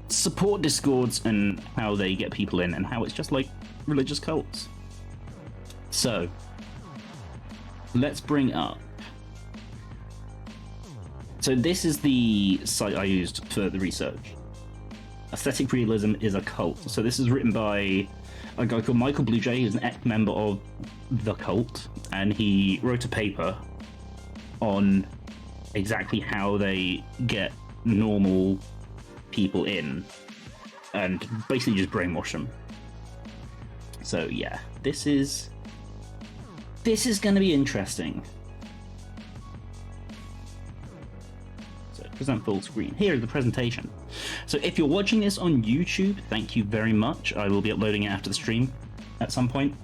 support discords and how they get people in and how it's just like religious cults. So let's bring up. So this is the site I used for the research. Aesthetic Realism is a Cult. So this is written by a guy called Michael Bluejay, who's an ex-member of the Cult, and he wrote a paper on exactly how they get normal people in and basically just brainwash them. So yeah, this is going to be interesting. So present full screen. Here is the presentation. So if you're watching this on YouTube, thank you very much. I will be uploading it after the stream at some point.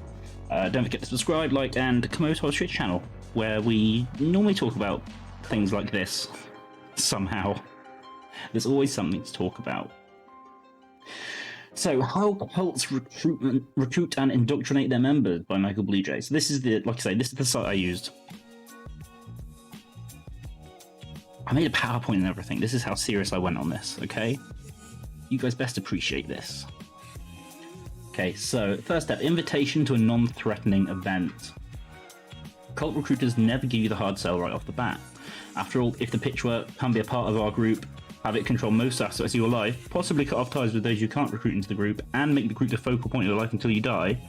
Don't forget to subscribe, like, and come over to our Twitch channel, where we normally talk about things like this. Somehow. There's always something to talk about. So, how cults recruit and indoctrinate their members by Michael Bluejay. So this is the, like I say, this is the site I used. I made a PowerPoint and everything. This is how serious I went on this, okay? You guys best appreciate this. Okay, so first step, invitation to a non-threatening event. Cult recruiters never give you the hard sell right off the bat. After all, if the pitch were, come be a part of our group, have it control most aspects of your life, possibly cut off ties with those you can't recruit into the group, and make the group the focal point of your life until you die,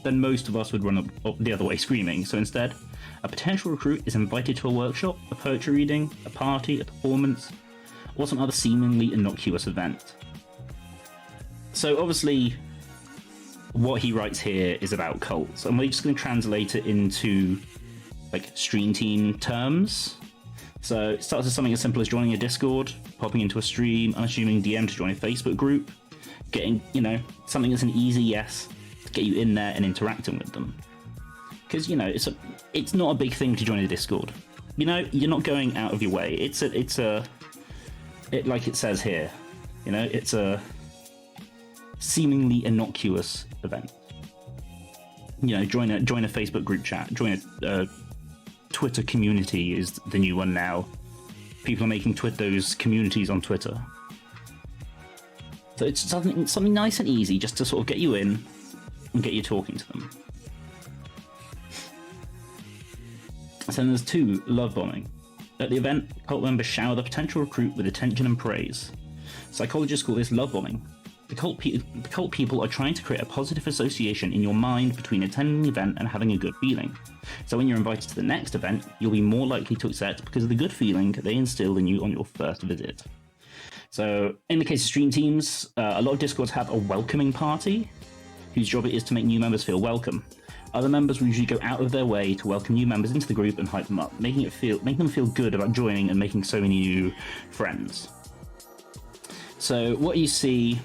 then most of us would run up the other way screaming. So instead, a potential recruit is invited to a workshop, a poetry reading, a party, a performance, or some other seemingly innocuous event. So obviously, what he writes here is about cults, and we're just going to translate it into like stream team terms. So it starts with something as simple as joining a Discord, popping into a stream, unassuming DM to join a Facebook group, getting, you know, something that's an easy yes to get you in there and interacting with them. Because, you know, it's not a big thing to join a Discord. You know, you're not going out of your way. It's like it says here, you know, it's a seemingly innocuous event. You know, join a Facebook group chat, join a Twitter community is the new one now. People are making those communities on Twitter. So it's something nice and easy just to sort of get you in and get you talking to them. So then there's 2, love bombing. At the event, cult members shower the potential recruit with attention and praise. Psychologists call this love bombing. The cult people are trying to create a positive association in your mind between attending the event and having a good feeling. So when you're invited to the next event, you'll be more likely to accept because of the good feeling they instilled in you on your first visit. So in the case of stream teams, a lot of Discords have a welcoming party, whose job it is to make new members feel welcome. Other members will usually go out of their way to welcome new members into the group and hype them up, making them feel good about joining and making so many new friends. So what you see,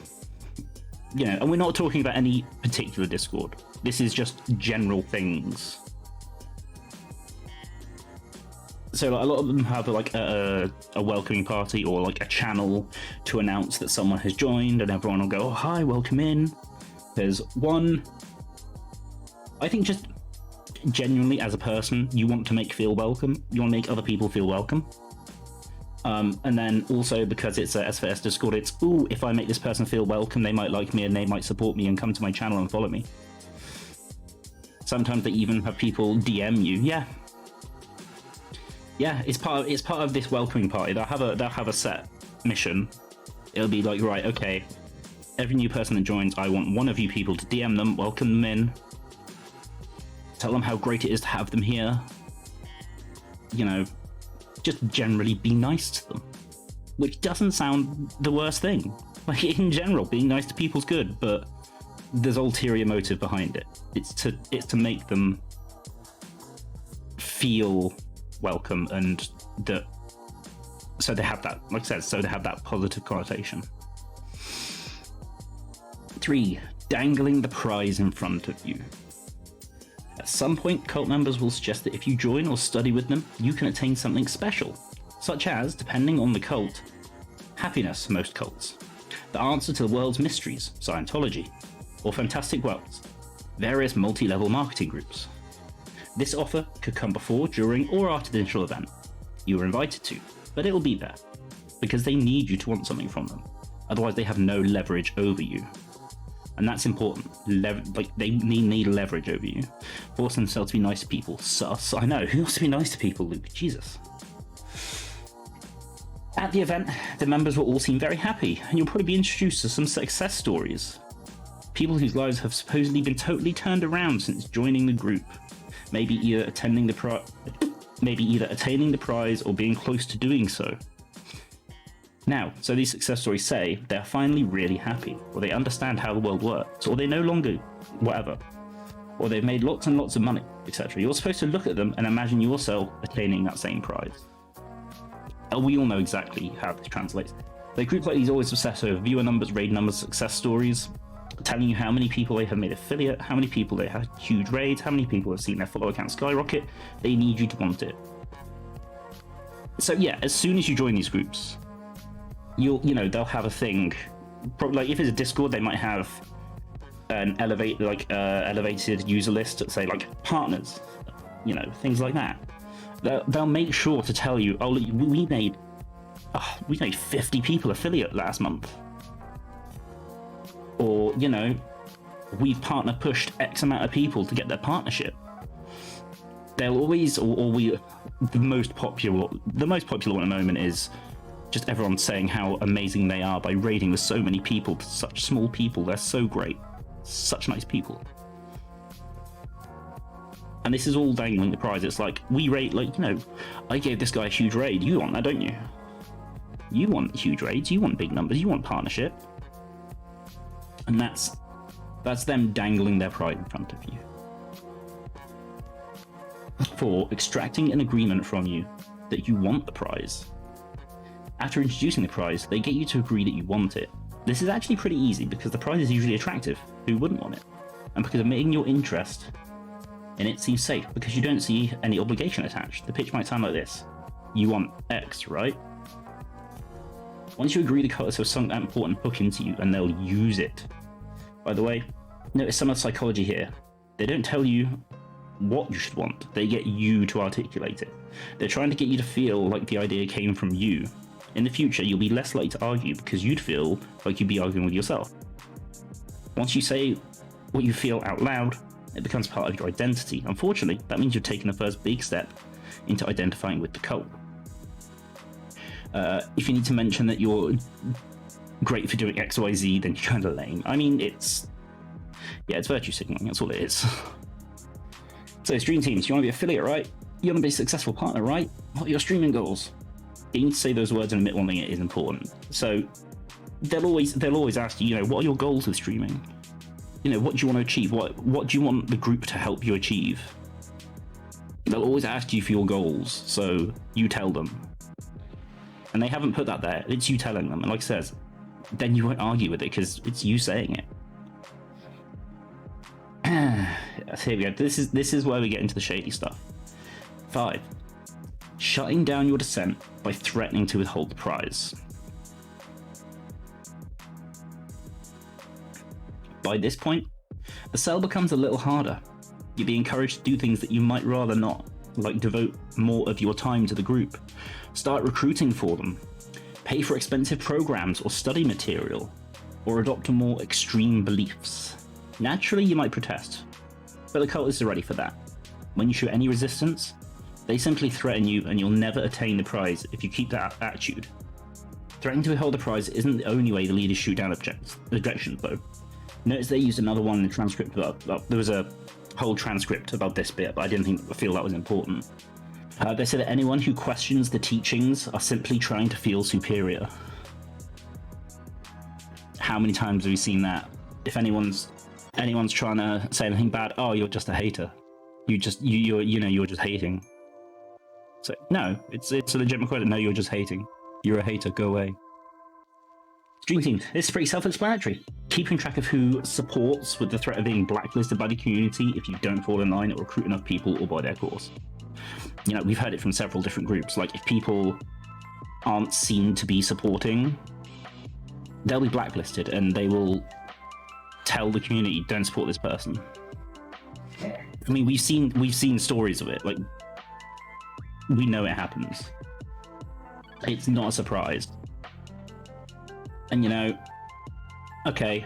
you know, and we're not talking about any particular Discord. This is just general things. So like, a lot of them have like a welcoming party or like a channel to announce that someone has joined, and everyone will go, oh, hi, welcome in. There's one. I think just genuinely as a person, you want to feel welcome. You want to make other people feel welcome. And then also because it's a SFS Discord, it's, ooh, if I make this person feel welcome, they might like me and they might support me and come to my channel and follow me. Sometimes they even have people DM you. Yeah, it's part of this welcoming party. They'll have a set mission. It'll be like, right, okay, every new person that joins, I want one of you people to DM them, welcome them in, tell them how great it is to have them here. You know, just generally be nice to them, which doesn't sound the worst thing. Like, in general, being nice to people's good, but there's ulterior motive behind it. It's to make them feel welcome, and so they have that, like I said, so they have that positive connotation. 3, dangling the prize in front of you. At some point, cult members will suggest that if you join or study with them, you can attain something special, such as, depending on the cult, happiness, most cults, the answer to the world's mysteries, Scientology, or fantastic worlds, various multi-level marketing groups. This offer could come before, during, or after the initial event. You were invited to, but it will be there, because they need you to want something from them. Otherwise, they have no leverage over you. And that's important. They need leverage over you. Force themselves to be nice to people. Sus. I know. Who wants to be nice to people, Luke? Jesus. At the event, the members will all seem very happy, and you'll probably be introduced to some success stories. People whose lives have supposedly been totally turned around since joining the group. Maybe either attaining the prize or being close to doing so. Now, so these success stories say they are finally really happy, or they understand how the world works, or they no longer whatever, or they've made lots and lots of money, etc. You're supposed to look at them and imagine yourself attaining that same prize. We all know exactly how this translates. The groups like these always obsess over viewer numbers, raid numbers, success stories, telling you how many people they have made affiliate, how many people they have huge raids, how many people have seen their follower count skyrocket. They need you to want it. So yeah, as soon as you join these groups, they'll have a thing. Probably, like if it's a Discord, they might have an elevated user list that say like partners, things like that. They'll make sure to tell you, oh, we made 50 people affiliate last month, or we've partner pushed X amount of people to get their partnership. They'll always, the most popular one at the moment is just everyone saying how amazing they are by raiding with so many people, such small people. They're so great, such nice people. And this is all dangling the prize. It's like, we rate, I gave this guy a huge raid. You want that, don't you? You want huge raids, you want big numbers, you want partnership. And that's them dangling their pride in front of you. For extracting an agreement from you that you want the prize. After introducing the prize, they get you to agree that you want it. This is actually pretty easy because the prize is usually attractive. Who wouldn't want it? And because admitting your interest in it seems safe because you don't see any obligation attached. The pitch might sound like this. You want X, right? Once you agree, the CULTS have sunk that important hook into you and they'll use it. By the way, notice some of the psychology here. They don't tell you what you should want. They get you to articulate it. They're trying to get you to feel like the idea came from you. In the future, you'll be less likely to argue because you'd feel like you'd be arguing with yourself. Once you say what you feel out loud, it becomes part of your identity. Unfortunately, that means you're taking the first big step into identifying with the cult. If you need to mention that you're great for doing XYZ, then you're kind of lame. I mean, it's virtue signaling, that's all it is. So, stream teams, you want to be affiliate, right? You want to be a successful partner, right? What are your streaming goals? You need to say those words and admit one thing is important. So, they'll always ask you, what are your goals with streaming? What do you want to achieve? What do you want the group to help you achieve? They'll always ask you for your goals, so you tell them. And they haven't put that there. It's you telling them. And like I says, then you won't argue with it because it's you saying it. Here we go. This is where we get into the shady stuff. 5. Shutting down your dissent by threatening to withhold the prize. By this point, the sell becomes a little harder. You'd be encouraged to do things that you might rather not, like devote more of your time to the group, start recruiting for them, pay for expensive programs or study material, or adopt more extreme beliefs. Naturally, you might protest, but the cultists are ready for that. When you show any resistance, they simply threaten you and you'll never attain the prize if you keep that attitude. Threatening to withhold the prize isn't the only way the leaders shoot down objections, though. Notice they used another one in the transcript there was a whole transcript about this bit, but I didn't feel that was important. They said that anyone who questions the teachings are simply trying to feel superior. How many times have we seen that? If anyone's trying to say anything bad, oh, you're just a hater. You're just hating. So no, it's a legitimate question. No, you're just hating. You're a hater. Go away. Stream team. This is pretty self-explanatory. Keeping track of who supports with the threat of being blacklisted by the community if you don't fall in line or recruit enough people or buy their course. We've heard it from several different groups. Like, if people aren't seen to be supporting, they'll be blacklisted and they will tell the community, don't support this person. I mean, we've seen stories of it. Like, we know it happens. It's not a surprise. And, you know, okay,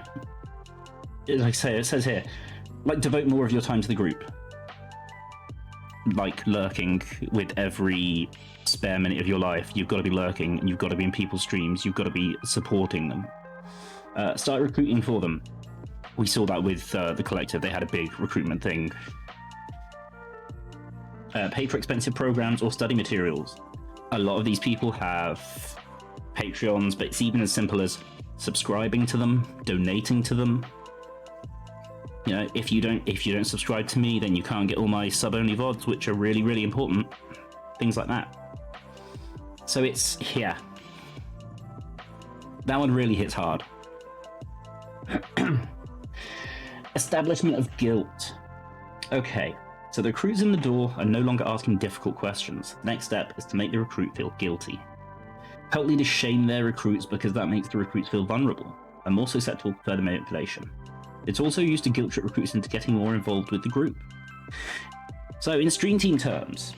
like I say, it says here, like, devote more of your time to the group. Like, lurking with every spare minute of your life. You've got to be lurking, and you've got to be in people's streams. You've got to be supporting them. Start recruiting for them. We saw that with the Collective. They had a big recruitment thing. Pay for expensive programs or study materials. A lot of these people have Patreons, but it's even as simple as subscribing to them, donating to them. You know, if you don't subscribe to me, then you can't get all my sub-only VODs, which are really, really important. Things like that. So it's, yeah. That one really hits hard. Establishment of guilt. Okay, so the recruits in the door are no longer asking difficult questions. The next step is to make the recruit feel guilty. Cult leaders shame their recruits because that makes the recruits feel vulnerable and more susceptible to further manipulation. It's also used to guilt trip recruits into getting more involved with the group. So in Stream Team terms,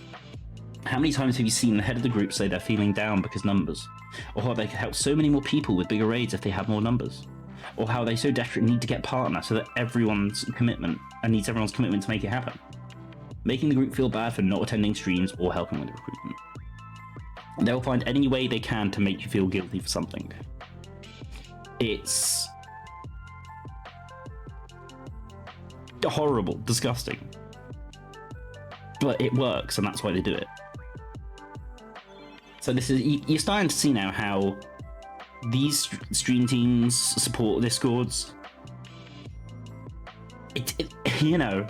how many times have you seen the head of the group say they're feeling down because numbers? Or how they could help so many more people with bigger raids if they had more numbers? Or how they so desperately need to get partner so that everyone's commitment to make it happen? Making the group feel bad for not attending streams or helping with the recruitment. They'll find any way they can to make you feel guilty for something. It's horrible, disgusting. But it works, and that's why they do it. So this is, you're starting to see now how these stream teams support Discords. You know,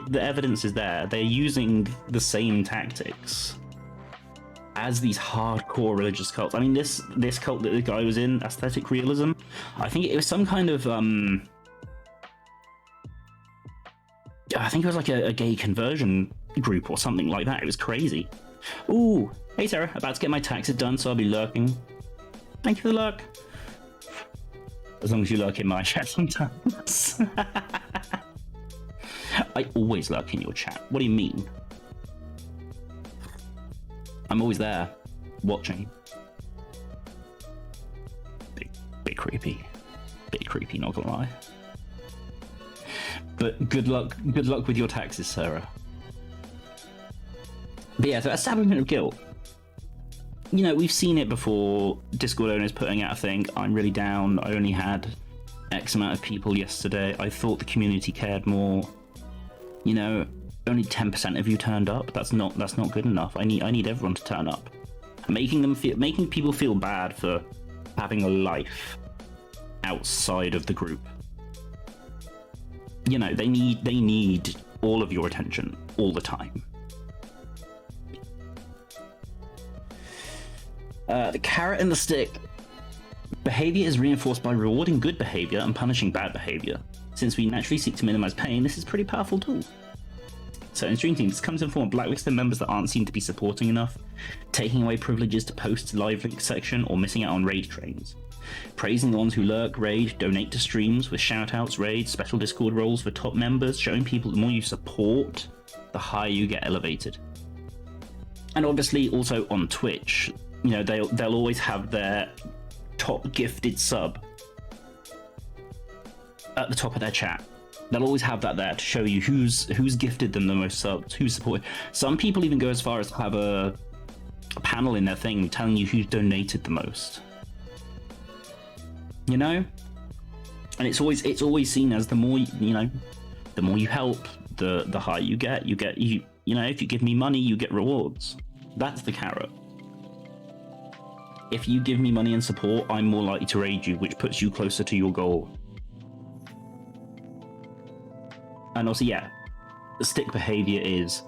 the evidence is there. They're using the same tactics as these hardcore religious cults. I mean, this cult that the guy was in, Aesthetic Realism, I think it was some kind of I think it was like a gay conversion group or something like that. It was crazy. Ooh, hey Sarah, about to get my taxes done, so I'll be lurking. Thank you for the lurk. As long as you lurk in my chat sometimes. I always lurk in your chat. What do you mean? I'm always there, watching. Bit creepy. Bit creepy, not gonna lie. But good luck with your taxes, Sarah. But yeah, so establishment of guilt. You know, we've seen it before. Discord owners putting out a thing, I'm really down, I only had X amount of people yesterday, I thought the community cared more. You know, only 10% of you turned up. That's not good enough. I need everyone to turn up. Making people feel bad for having a life outside of the group. You know, they need all of your attention all the time. The carrot and the stick. Behavior is reinforced by rewarding good behavior and punishing bad behavior. Since we naturally seek to minimize pain, this is a pretty powerful tool. So in Stream Teams, this comes in form of blacklisting members that aren't seen to be supporting enough, taking away privileges to post to live link section, or missing out on raid trains. Praising the ones who lurk, raid, donate to streams with shoutouts, raids, special Discord roles for top members, showing people the more you support, the higher you get elevated. And obviously also on Twitch, you know, they'll always have their top gifted sub at the top of their chat. They'll always have that there to show you who's gifted them the most subs, who's supported. Some people even go as far as to have a panel in their thing telling you who's donated the most. You know? And it's always seen as the more the more you help, the higher you get. You know, if you give me money, you get rewards. That's the carrot. If you give me money and support, I'm more likely to raid you, which puts you closer to your goal. And also, yeah, the stick behavior is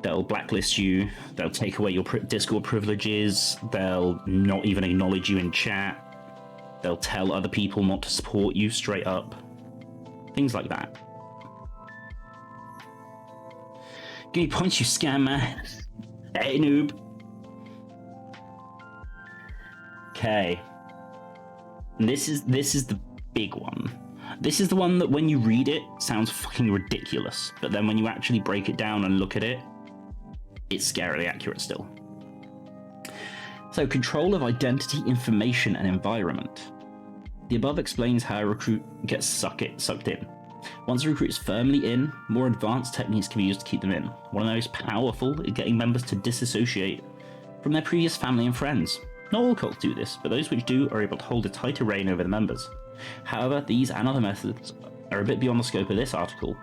they'll blacklist you, they'll take away your Discord privileges, they'll not even acknowledge you in chat, they'll tell other people not to support you straight up. Things like that. Give me points, you scam man. Hey, noob. Okay. And this is the big one. This is the one that when you read it sounds fucking ridiculous, but then when you actually break it down and look at it, it's scarily accurate still. So, control of identity, information, and environment. The above explains how a recruit gets sucked in. Once a recruit is firmly in, more advanced techniques can be used to keep them in. One of the most powerful is getting members to disassociate from their previous family and friends. Not all cults do this, but those which do are able to hold a tighter rein over the members. However, these and other methods are a bit beyond the scope of this article,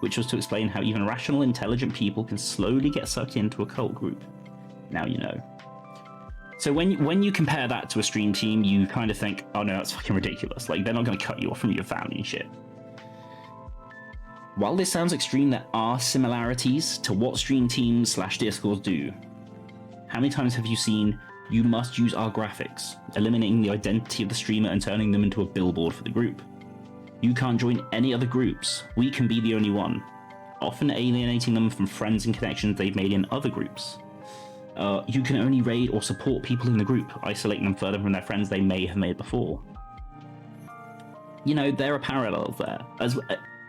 which was to explain how even rational, intelligent people can slowly get sucked into a cult group. Now you know. So when you compare that to a stream team, you kind of think, oh no, that's fucking ridiculous. Like, they're not going to cut you off from your family and shit. While this sounds extreme, there are similarities to what stream teams / discords do. How many times have you seen, you must use our graphics, eliminating the identity of the streamer and turning them into a billboard for the group? You can't join any other groups. We can be the only one. Often alienating them from friends and connections they've made in other groups. You can only raid or support people in the group, isolating them further from their friends they may have made before. You know, there are parallels there.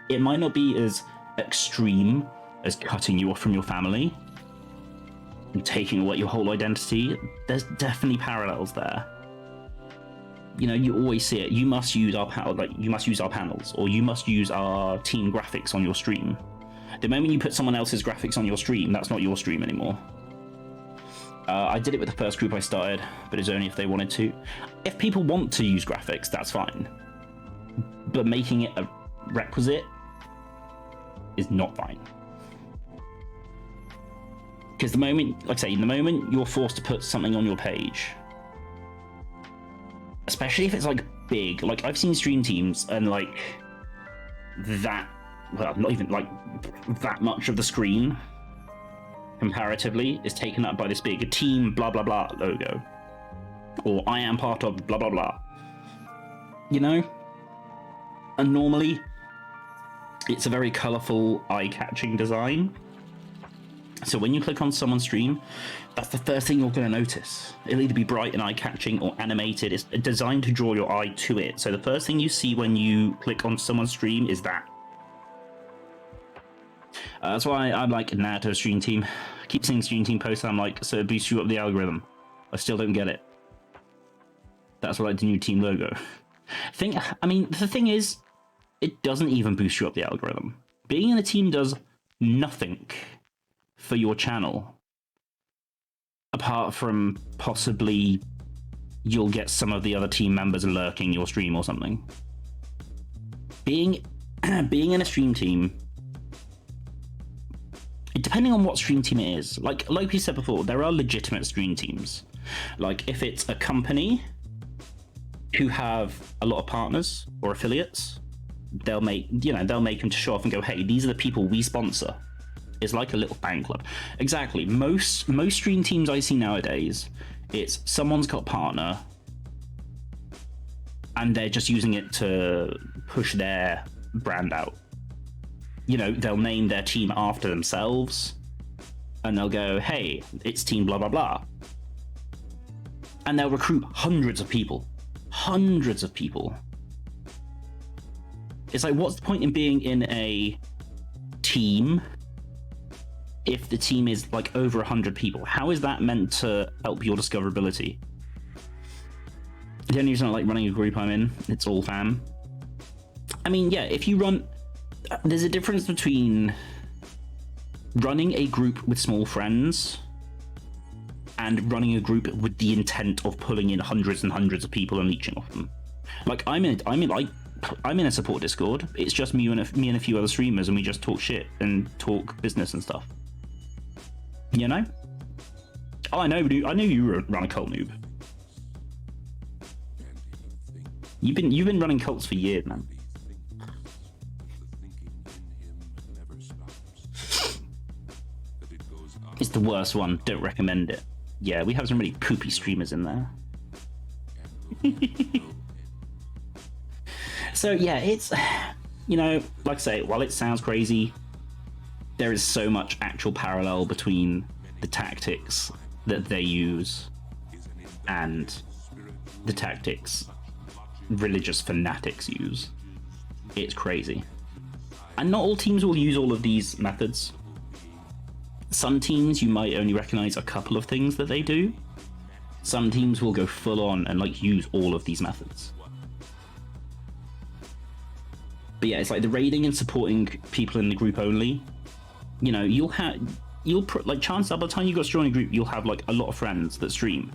It might not be as extreme as cutting you off from your family and taking away your whole identity. There's definitely parallels there. You know, you always see it. You must use our panels, or you must use our team graphics on your stream. The moment you put someone else's graphics on your stream, that's not your stream anymore. I did it with the first group I started, but it's only if they wanted to. If people want to use graphics, that's fine. But making it a requisite is not fine. Because the moment, like I say, the moment you're forced to put something on your page, especially if it's like big, like I've seen stream teams and like that, well, not even like that much of the screen comparatively is taken up by this big team blah blah blah logo, or I am part of blah blah blah, you know? And normally it's a very colorful, eye-catching design, so when you click on someone's stream, that's the first thing you're going to notice. It'll either be bright and eye-catching or animated. It's designed to draw your eye to it, so the first thing you see when you click on someone's stream is that. That's why I'm like, nah, to a stream team. I keep seeing stream team posts, I'm like, so it boosts you up the algorithm. I still don't get it. That's like the new team logo. I mean, the thing is, it doesn't even boost you up the algorithm. Being in a team does nothing for your channel, apart from possibly you'll get some of the other team members lurking your stream or something. Being in a stream team, depending on what stream team it is, like we said before, there are legitimate stream teams. Like if it's a company who have a lot of partners or affiliates, they'll make them to show off and go, hey, these are the people we sponsor. It's like a little fan club. Exactly. Most stream teams I see nowadays, it's someone's got a partner and they're just using it to push their brand out. You know, they'll name their team after themselves and they'll go, hey, it's team blah blah blah, and they'll recruit hundreds of people. It's like, what's the point in being in a team if the team is like over 100 people? How is that meant to help your discoverability? The only reason I like running a group I'm in, it's all fam. I mean, yeah, if you run, there's a difference between running a group with small friends and running a group with the intent of pulling in hundreds and hundreds of people and leeching off them. Like I'm in a support Discord. It's just me and a few other streamers, and we just talk shit and talk business and stuff. You know? Oh, I know you run a cult, noob. You've been running cults for years, man. It's the worst one. Don't recommend it. Yeah, we have some really poopy streamers in there. So yeah, it's, you know, like I say, while it sounds crazy, there is so much actual parallel between the tactics that they use and the tactics religious fanatics use. It's crazy. And not all teams will use all of these methods. Some teams you might only recognize a couple of things that they do. Some teams will go full on and like use all of these methods. But yeah, it's like the raiding and supporting people in the group only. You know, like chances are by the time you got to join a group, you'll have like a lot of friends that stream.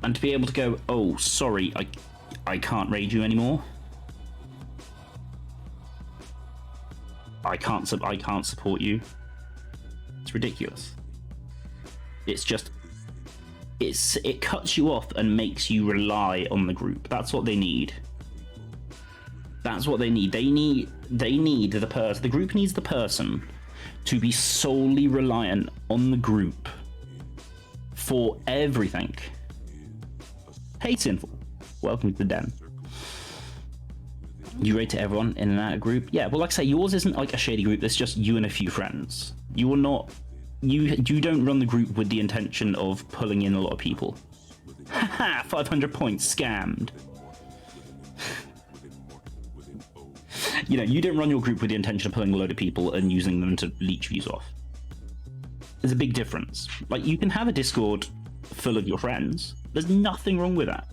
And to be able to go, oh, sorry, I can't raid you anymore. I can't support you. It's ridiculous. It's just, it cuts you off and makes you rely on the group. That's what they need. That's what they need. They need the person. The group needs the person to be solely reliant on the group for everything. Hey, Sinful. Welcome to the den. You raid to everyone in and out of group? Yeah, well, like I say, yours isn't like a shady group. There's just you and a few friends. You are not... You don't run the group with the intention of pulling in a lot of people. Haha, 500 points, scammed. You know, you don't run your group with the intention of pulling a load of people and using them to leech views off. There's a big difference. Like, you can have a Discord full of your friends. There's nothing wrong with that.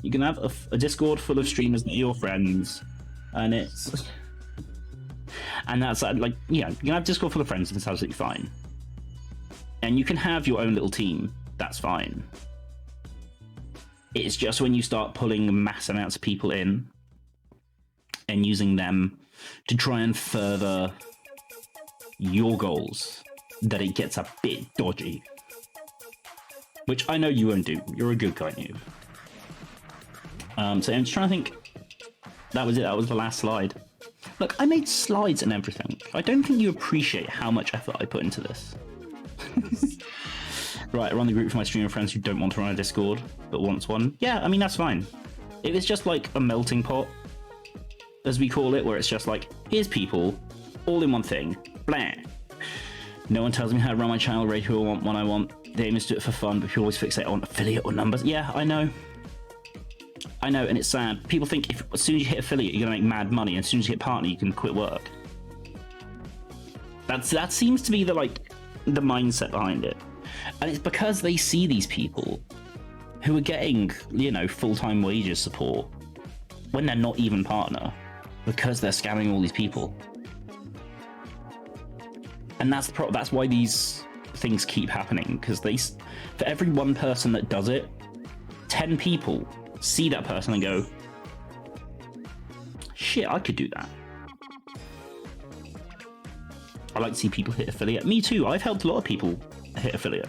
You can have a Discord full of streamers that are your friends, and it's... And that's like, yeah, you can have Discord full of friends and it's absolutely fine. And you can have your own little team, that's fine. It's just when you start pulling mass amounts of people in and using them to try and further your goals that it gets a bit dodgy. Which I know you won't do. You're a good guy, Noob. So I'm just trying to think. That was it. That was the last slide. Look, I made slides and everything. I don't think you appreciate how much effort I put into this. Right, I run the group for my streamer friends who don't want to run a Discord, but wants one. Yeah, I mean, that's fine. If it's just like a melting pot, as we call it, where it's just like, here's people, all in one thing, blah. No one tells me how to run my channel, rate who I want, when I want. The aim is to do it for fun, but you always fixate on affiliate or numbers. Yeah, I know. I know, and it's sad. People think as soon as you hit affiliate, you're going to make mad money, and as soon as you hit partner, you can quit work. That seems to be the mindset behind it. And it's because they see these people who are getting, you know, full-time wages support when they're not even partner, because they're scamming all these people. And that's why these things keep happening, because for every one person that does it, 10 people see that person and go, shit, I could do that. I like to see people hit affiliate. Me too. I've helped a lot of people hit affiliate.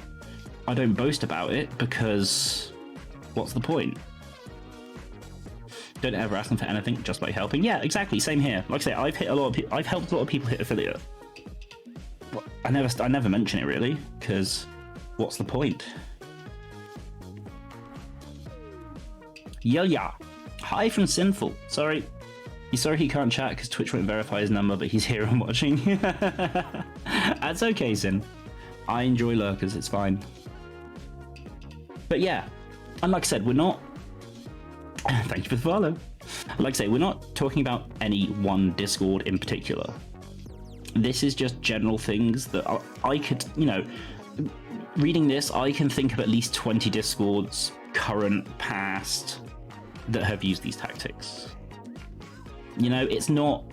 I don't boast about it because what's the point? Don't ever ask them for anything just by helping. Yeah, exactly. Same here. Like I say, I've helped a lot of people hit affiliate. I never mention it really, because what's the point? Yeah. Hi from Sinful. Sorry. He's sorry he can't chat because Twitch won't verify his number, but he's here and watching. That's okay, Sin. I enjoy lurkers, it's fine. But yeah, and like I said, we're not... Thank you for the follow. Like I say, we're not talking about any one Discord in particular. This is just general things that I could, you know, reading this, I can think of at least 20 Discords, current, past, that have used these tactics. You know, it's not...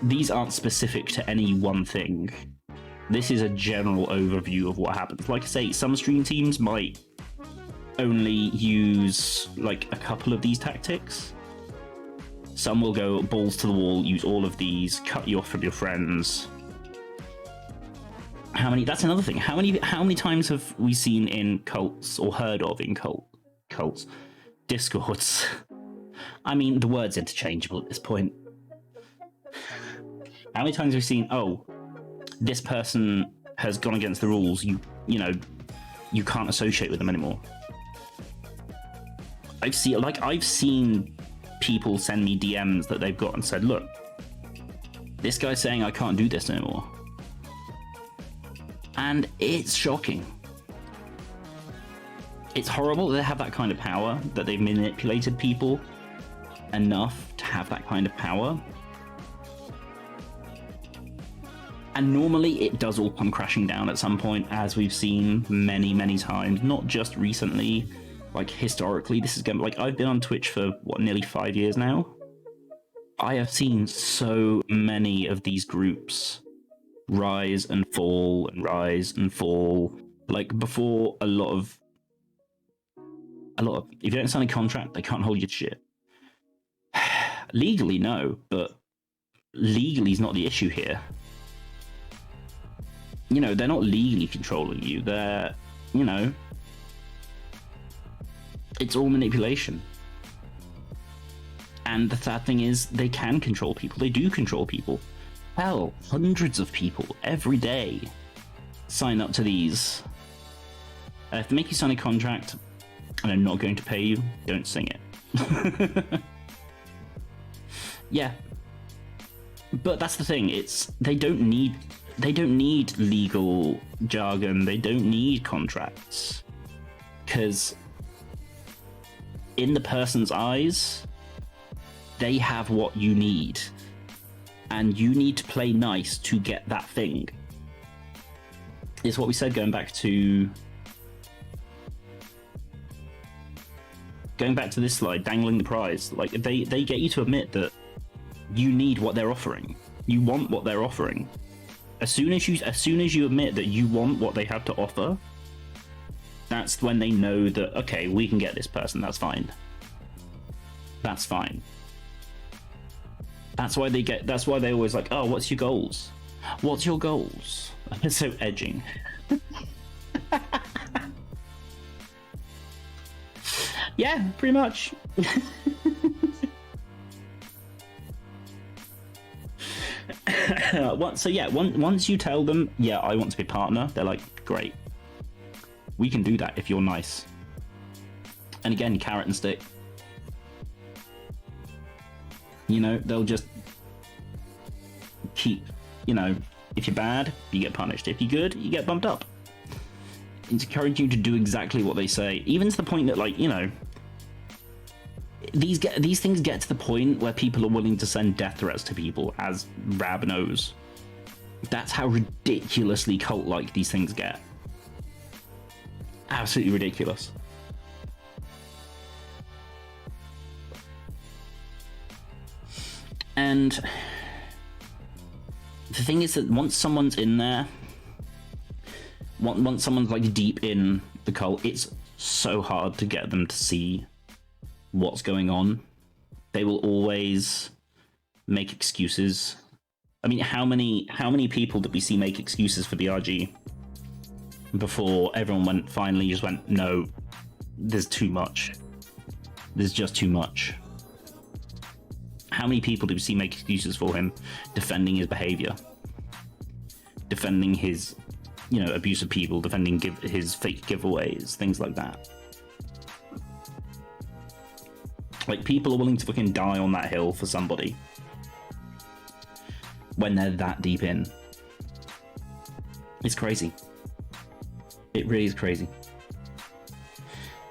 These aren't specific to any one thing. This is a general overview of what happens. Like I say, some stream teams might only use, like, a couple of these tactics. Some will go balls to the wall, use all of these, cut you off from your friends. That's another thing. How many times have we seen in cults, or heard of in cults, Discords? I mean, the word's interchangeable at this point. How many times have we seen, oh, this person has gone against the rules, you know, you can't associate with them anymore. I've seen people send me DMs that they've got and said, look, this guy's saying I can't do this anymore. And it's shocking. It's horrible that they have that kind of power, that they've manipulated people enough to have that kind of power. And normally it does all come crashing down at some point, as we've seen many, many times, not just recently, like historically. This is going like, I've been on Twitch for what, nearly 5 years now. I have seen so many of these groups rise and fall and rise and fall. Like before, a lot of if you don't sign a contract, they can't hold you to shit. Legally, no, but legally is not the issue here. You know, they're not legally controlling you. They're, you know, it's all manipulation. And the sad thing is, they can control people. They do control people. Hell, hundreds of people every day sign up to these. If they make you sign a contract and I'm not going to pay you, don't sing it. Yeah. But that's the thing. They don't need legal jargon. They don't need contracts. Because in the person's eyes, they have what you need. And you need to play nice to get that thing. It's what we said going back to this slide, dangling the prize. Like, they get you to admit that you need what they're offering. You want what they're offering. As soon as you admit that you want what they have to offer, that's when they know that, okay, we can get this person, that's fine. That's fine. That's why they always like, oh, what's your goals? What's your goals? It's so edging. Yeah, pretty much. So yeah, once you tell them, yeah, I want to be a partner, they're like, great. We can do that if you're nice. And again, carrot and stick. You know, they'll just keep, you know, if you're bad, you get punished. If you're good, you get bumped up. It's encouraging you to do exactly what they say, even to the point that, like, you know, these things get to the point where people are willing to send death threats to people, as Rab knows. That's how ridiculously cult-like these things get. Absolutely ridiculous. And the thing is that once someone's in there, once someone's like deep in the cult, it's so hard to get them to see what's going on. They will always make excuses. I mean, how many people did we see make excuses for BRG before everyone finally just went, no, there's too much. There's just too much. How many people did we see make excuses for him, defending his behavior, defending his, you know, abuse of people, defending his fake giveaways, things like that. Like, people are willing to fucking die on that hill for somebody when they're that deep in. It's crazy. It really is crazy.